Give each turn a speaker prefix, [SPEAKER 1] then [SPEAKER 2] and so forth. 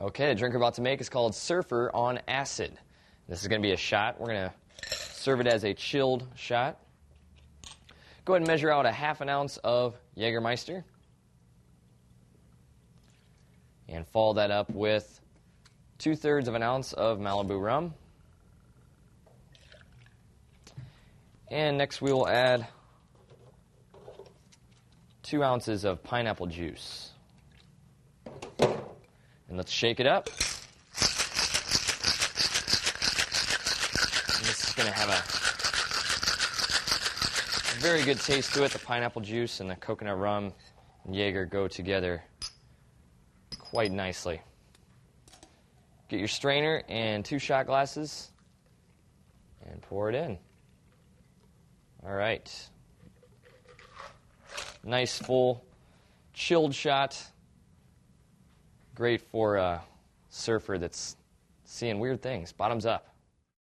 [SPEAKER 1] Okay, the drink we're about to make is called Surfer on Acid. This is going to be a shot. We're going to serve it as a chilled shot. Go ahead and measure out a ½ ounce of Jägermeister. And follow that up with 2/3 of an ounce of Malibu rum. And next we will add 2 ounces of pineapple juice. And let's shake it up. And this is going to have a very good taste to it. The pineapple juice and the coconut rum and Jaeger go together quite nicely. Get your strainer and 2 shot glasses and pour it in. All right. Nice, full, chilled shot. Great for a surfer that's seeing weird things. Bottoms up.